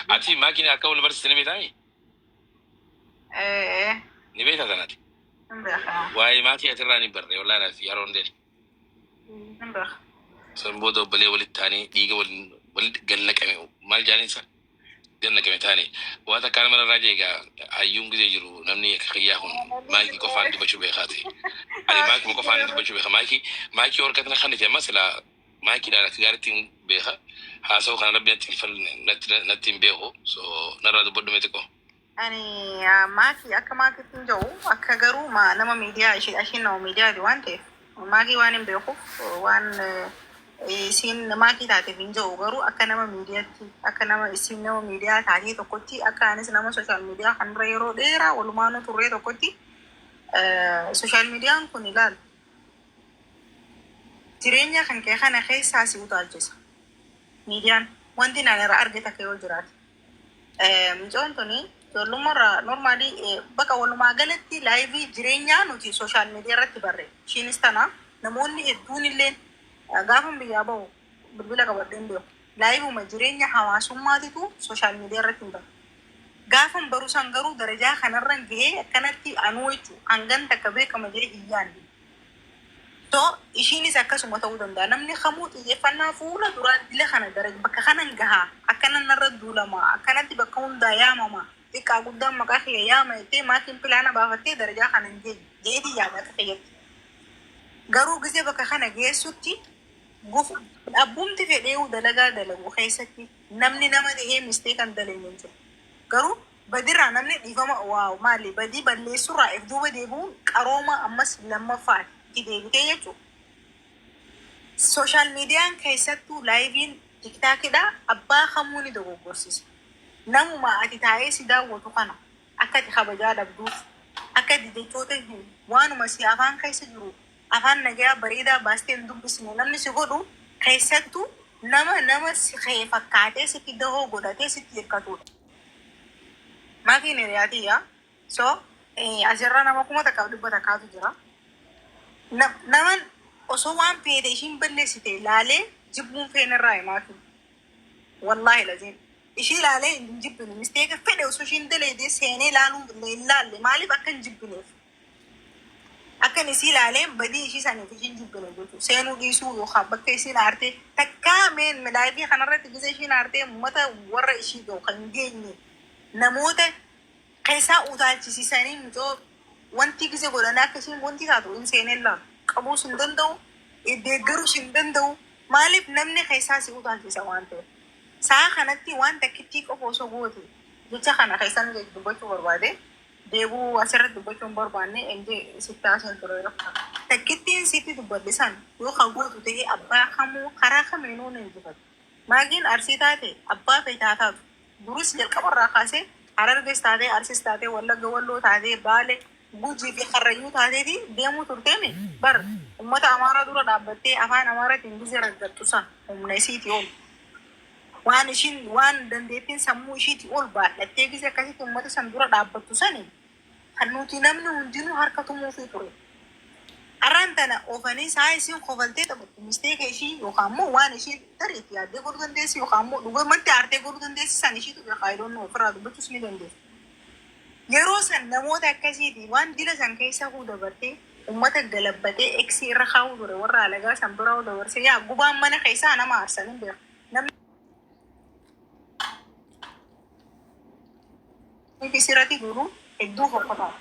ati makina akka wal barsiisanii beekami? Ni beekta sanati. Waa'ee maatii asirraa ni barree wallaahi fi yeroo hundee. San booda obbolee walitti taanii dhiiga walitti gannaqame maal jaaniinsa? Gannaqame taanii waan takkaan mana irraa jeegaa hayyuun gisee jiru namni xiyyaa kun maakii qofaan dibachuu beekaati. Ani maakii qofaan dibachuu beeka maakii horkatna kan itti amma sila maakiidhaan akka gaariitiin beeka haasa'u kana rabbi natti hin beeku so narraa dubbadhu meeti qo. Ani maakii akka maakiitiin jiru akka garuu nama miidiyaa ishiin nama miidiyaati waan ta'eef maakii waan hin beekuuf waan isin maakii taateef hin jiru garuu akka nama miidiyaatti akka nama isin nama miidiyaa taatee tokkotti akka anis nama sooshaal miidiyaa kan dura yeroo dheeraa walumaan turree tokkotti sooshaal miidiyaan kun ilaala. Jireenya kan kee kana keessaa si utaalchisa. Miidiyaan wanti naan irraa argite akka yoo jiraate. Micoon tuni ijoollummaarraa normaalii bakka walumaa galatti laayivii jireenyaa nuti sooshaal miidiyaa irratti barree. Ishiinis tana namoonni hedduun illee gaafa biyyaa bahu bilbila qabadheen beeku. Laayivuma jireenya hawaasummaatitu sooshaal miidiyaa irratti hin barre. Gaafa baruusan garuu darajaa kanarra gahee akkanatti anuu jechuudha. Hangan takka beekama jedhee hin yaadne. So ishiinis akkasuma ta'uu danda'a. Namni kamuu xiyyeeffannaa fuula duraan dila kana daraja bakka kanan gahaa akkanan narra duulamaa akkanatti bakka hundaa yaamamaa xiqqaa guddaan maqaa kiyya yaama jettee maatiin pilaana baafattee darajaa kanan jeetii yaada akka fayyaddu. Garuu gisee bakka kana geessutti abbumti fedhee dalagaa dalagu keessatti namni nama ta'ee mistee kan dalageen jiru. Garuu badirraa namni dhiifama waaw maali badii balleessurraa if duuba deebi'uun qarooma ammas lammaffaati. Deebitee jechuudha. Sooshaal miidiyaan keessattuu laayiviin tiktaakidha abbaa kamuu ni dogoggorsiisa. Namuma ati taa'ee si daawwatu kana akka ati kabajaa dhabduuf akka ati jechoota waanuma si afaan keessa jiru afaan nagayaa bareedaa baastee hin dubbisne namni si godhu keessattuu nama si ka'ee fakkaatee sitti dahoo godhatee sitti hirkatudha. Maatiin hiriyaatiyyaa so asirra nama kuma takkaaf dhibba takkaatu jira. Naman osoo waan fedhe ishiin balleessite laalee jibbuun feenarraa himaatu. Wallaahi laziin. Ishii laalee hin jibbine. Misteeka fedhe osoo ishiin daleedee seenee laaluun hin laalle maaliif akka hin jibbineef? Akkan isii laalee badii ishii saniif ishiin jibbine jechuudha. Seenuu dhiisuu yookaan bakka isiin aartee takkaa meen laayivii kanarratti gisa ishiin aartee uummata warra ishii gahu kan geenye namoota keessaa utaalchisiisanii micoo wanti gisee godhanii akkasiin wanti taatu hin seenellaa qabuus hin danda'u deeggaruus hin danda'u maaliif namni keessaa si utaalchisa waan ta'eef sa'a kanatti waan takkittii qofa osoo goote jecha kana keessaan dubbachuu barbaade deebuu asirratti dubbachuu hin barbaanne ende sitti haasaan ture takkittiin sitti dubbadhisan yoo kan gootu ta'ee abbaa kamuu karaa kameenuu ni injifatu maagiin arsii taate abbaa feetaa taatu duris jalqabarraa kaasee Harargees taatee Arsiis taatee Wallagga Walloo taatee Baalee Gujii fi Karrayyuu taateeti deemuu turteemi bar ummata Amaaraa dura dhaabbattee afaan Amaaraatiin gisee raggattu san humna isiiti ol waan ishiin waan dandeettiin sammuu ishiiti ol baadhattee gisee akkasitti ummata san dura dhaabbattu sani kan nuti namni hundinuu harka tumuufii ture. Arraan tana oofanii saa isiin kofaltee taphattu misteeka ishii yookaan immoo waan ishii tareetti yaaddee godhuu dandeessi yookaan immoo dhugumatti aartee godhuu dandeessi san ishiitu faayidoon ofirraa dubbachuus ni dandeessi. Yeroo san namoota akkasiiti waan dila san keessa huu dabartee ummata galabbatee eksi irra kaa'uu ture warra alagaa san bira huu dabarse yaa gubaan mana keessaa nama aarsanin beeku. Namni sirratti duruu hedduu fokkotaa.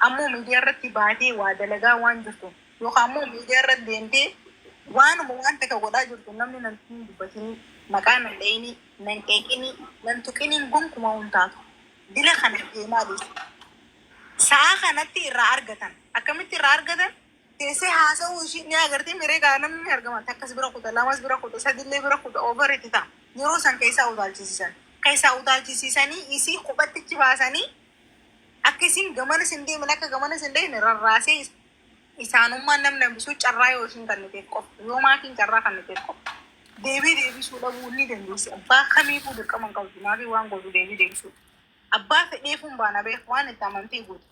Ammoo miidiyaa irratti baatee waa dalagaa waan jirtu yookaan ammoo miidiyaa irratti deemtee waanuma waan takka godhaa jirtu namni nan dubbatanii maqaa nan dha'inii nan qeeqinii nan tuqinii gonkumaa hin taatu. Dila kana deemaa deemu. Sa'a kanatti irraa argatan. Akkamitti irraa argatan? Teessee haasa'uu ishii ni agartee mireegaa namni ni argama. Takkas bira kuta, lamas bira kuta, sadillee bira kuta, overetti ta'a. Yeroo san keessaa utaalchisiisan. Keessaa utaalchisiisanii isii qubatti baasanii akka isiin gamana sin deeman akka gamana sin deeman rarraasee isaanummaan namni hambisuu carraa yoo ishiin kanniteef qofa. Yoo maatiin carraa kanniteef qofa. Deebisuu dhabuu ni dandeessi. Abbaa kamiifuu dirqama hin qabdu. Maatii waan godhu deebisuu. Abbaa fedheefuun baana beeku waan itti amantii gootu.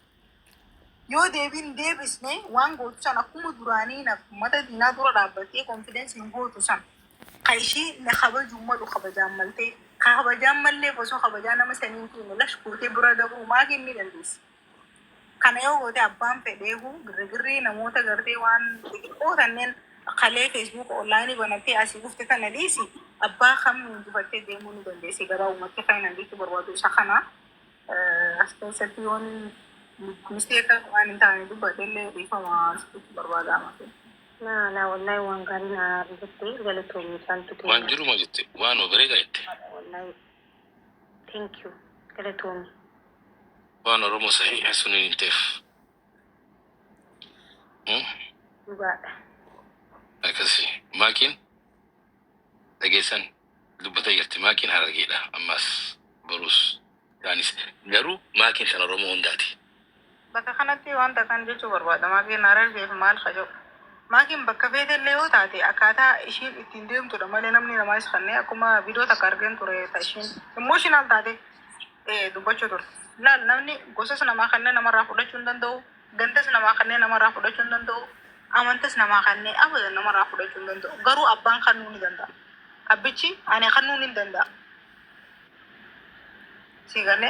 Yoo deebiin deebisne waan gootu san akkuma duraanii mata diinaa dura dhaabbattee konfidensi hin gootu san قايشي نخبج ومدو خبجان ملتي خبجان ملي بسو خبجان مسنين كي ملاش كوتي برادو ما كني دندس kana yoo goote abbaan fedheehu girgirrii namoota gartee waan xixiqqoo kanneen qalee feesbuuk onlaayinii banattee asii dhufte kana dhiisi abbaa kamiin dubattee deemuu ni dandeessi gara uummata faayinaandiitti barbaadu isa kana as keessatti yoon misteeka waan hin taane dubbateillee dhiifama asitti barbaadama. لا والله وان قالنا جبتي قالت لي كانت وان جرو ما جبتي وان وبريغا جبتي والله ثانك يو قالت لي وان رومو صحيح سنين انتف بعد أكسي ماكين dhageessan dubbata jirti maakiin harargeedha ammas barus yaanis garuu maakiin sana Oromoo hundaati. Bakka kanatti wanta kan jechuu barbaada maakiin harargeef maal kajo maakiin bakka feetellee yoo taate akkaataa ishiin ittiin deemtudha malee namni namaa isfannee akkuma viidiyoo takka argeen ture ishiin emotional taate dubbachuu turte. Laal namni gosas namaa kanneen namarraa fudhachuu hin danda'u gantas namaa kanneen namarraa fudhachuu hin danda'u amantas namaa kanneen abadan namarraa fudhachuu hin danda'u garuu abbaan kannuu ni danda'a. Abbichi ani kannuu hin danda'a. Sigane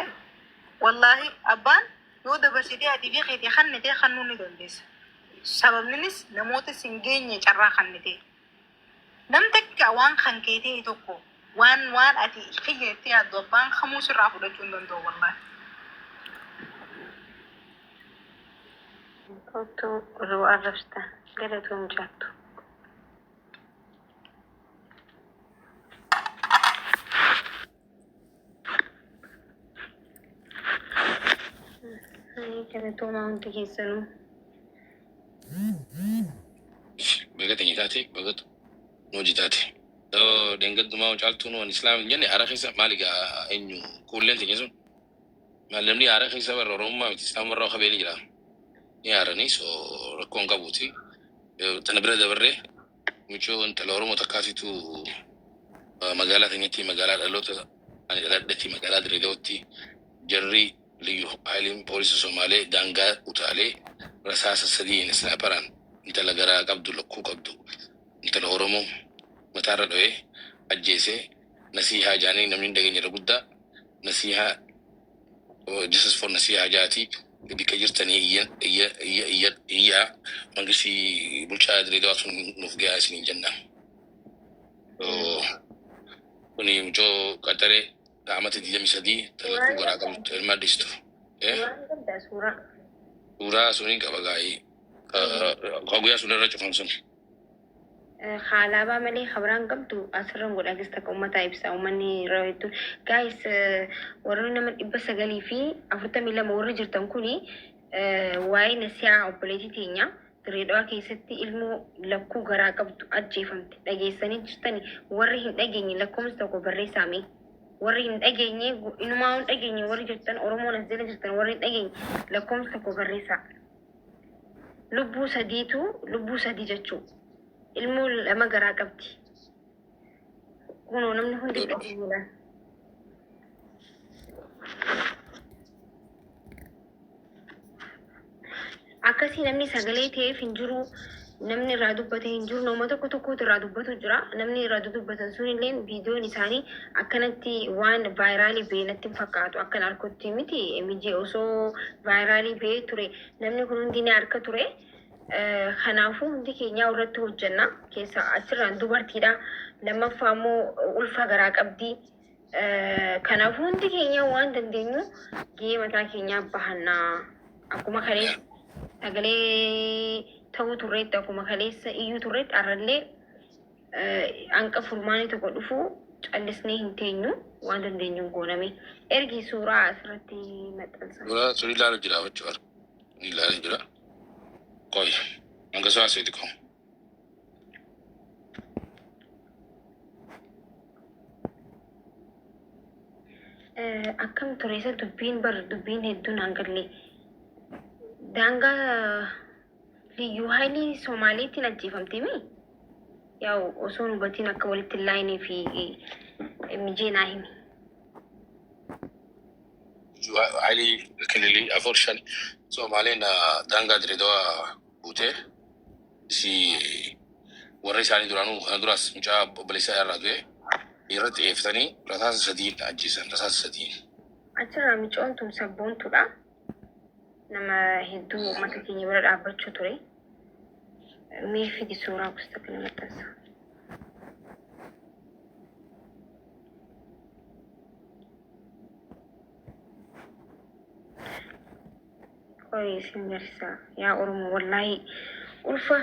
wallahi abbaan yoo dabarsitee ati fi keetii kannitee kannuu ni dandeessa. Sababninis namoota sin geenye carraa kannitee. Nam takka waan kan keetee tokko waan ati xiyyeettee addu abbaan kamuu sirraa fudhachuu hin danda'u wallahi. Kottu ru'aa rafta galatuun jaattu. Kaya tuma unti kisanu. Bagat ni tati, bagat noji tati. Dengan tuma ucal tu no Islam ni arah kisah maliga enyu kulen tiga sun. Malam ni arah kisah beroroma Islam berroh kabeli jira. Ni arah ni so rakon kabuti. Tanah berada berre. Muncul telur mutakasi tu magala tinggi magala lalu tu ada ti magala dari doti jerry liyu halim polisi Somali danga utale rasasa sadin snaparan intala gara qabdu lokku qabdu intala oromo matara doe ajjese nasiha jani namni dagenya gudda nasiha jesus for nasiha jati bika jirtani iya mangishi bulcha adri dawsun nufga asin janna kuni mujo katare amati di misadi talaku gara qabdu elmadisto Sura sunin kabagai kaguya sunan raja fangsun. Khalaba mali khabaran qabdu asran goda gista ummata ibsa umani rawaitu guys waruna man ibsa gali fi afurta mila mawri jirtan kuni way nasiya operate tinya reedwa keessatti ilmu lakku gara qabdu ajjeefamte dhageessanii jirtani warri hin dhageenye lakkoomsa tokko barreessame warri hin dhageenye inumaa hin dhageenye warri jirtan Oromoo nasjala jirtan warri hin dhageenye lakkoomsa tokko barreessa lubbuu sadii jechuu ilmu lama garaa qabdi kunoo namni hundi dhageenyedha. Akkasii namni sagalee ta'eef hin jiru namni irraa dubbate hin jiru nama tokkotu irraa dubbatu jira namni irraa dubbatan sun illee viidiyoon isaanii akkanatti waan vaayiraalii ba'e natti fakkaatu akkan harkotti miti mijee osoo vaayiraalii ba'e ture namni kun hundi ni harka ture kanaafuu hundi keenya irratti hojjenna keessa achirraan dubartiidha lammaffaa immoo ulfa garaa qabdi kanaafuu hundi keenya waan dandeenyu gahee mataa keenyaa bahannaa akkuma kalee sagalee ta'uu turreetti akkuma kaleessa iyyuu turreetti arrallee hanqa furmaanii tokko dhufu callisnee hin teenyu waan dandeenyuun gooname ergi suuraa asirratti maxxansa. Suuraa ilaalu jira jechuudha. Ilaalu jira. Qoy hanga suuraa asii xiqqoo. Akkam tureessa dubbiin hedduun hangallee daangaa liyu haili Somaaliitiin ajjeefamte mi yaw osoon hubatiin akka walitti laayinii fi mijee naa himi. Haili kilili aforshan Somaaliin daangaa Dirreedawaa buutee si warra isaanii duraanuu kana duraas mucaa obboleessaa irraa du'e irratti eeftanii rasaasa sadiin ajjeesan rasaasa sadiin. Achirraa micoon tun sabboontuudha. Nama hedduu uummata keenya bira dhaabbachuu ture. Mee fidi suuraa gosa kana maxxansa. Qorii isin garsaa yaa Oromoo wallaahi ulfa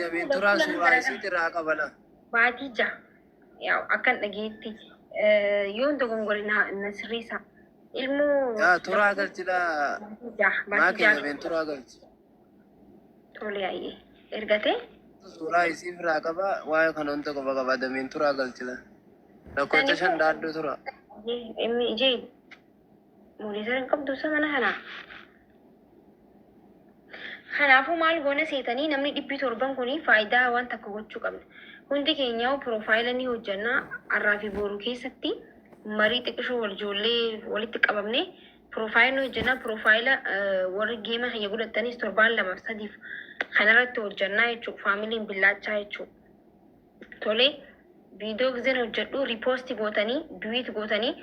Dabiin turaa suuraa isiitti irraa qabala. Baatii jaha yaa akkan dhageetti yoon dogongori na sirreessa ilmoo turaa galchidha. Maakii dabiin turaa galchi. Tole ayyee ergatee suuraa isiif irraa qaba waa'ee kana hunda qofa qaba dabiin turaa galchidha. Lakkoofsa 5 daaddoo tura. Ijee Mulisan qabdu sama kana. Kanaafuu maal goona seetanii namni 700 kuni faayidaa waan takka gochuu qabna. Hundi keenyaa piroofaayila ni hojjannaa har'aa fi boru keessatti marii xiqqishoo wal ijoollee walitti qabamne piroofaayila ni hojjannaa piroofaayila warri geema keenya godhatanis 7-2-3 kanarratti hojjannaa jechuudha faamiliin billaachaa jechuudha. Tole viidiyoo gizeen hojjedhu riipoosti gootanii duwiit gootanii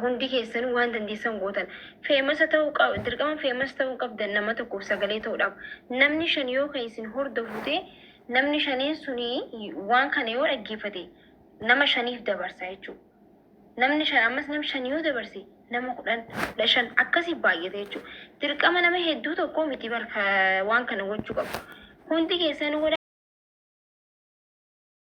hundi keessan waan dandeessan gootan feemasa ta'uu qaba dirqama feemas ta'uu qabdan nama tokkoof sagalee ta'uudhaaf namni 5 yoo kan isin hordofute namni 5 suni waan kana yoo dhaggeeffate nama 5f dabarsa jechuudha namni 5 ammas nama 5 yoo dabarse nama 10 akkasii baay'ate jechuudha dirqama nama hedduu tokko miti barka waan kana gochuu qabu hundi keessan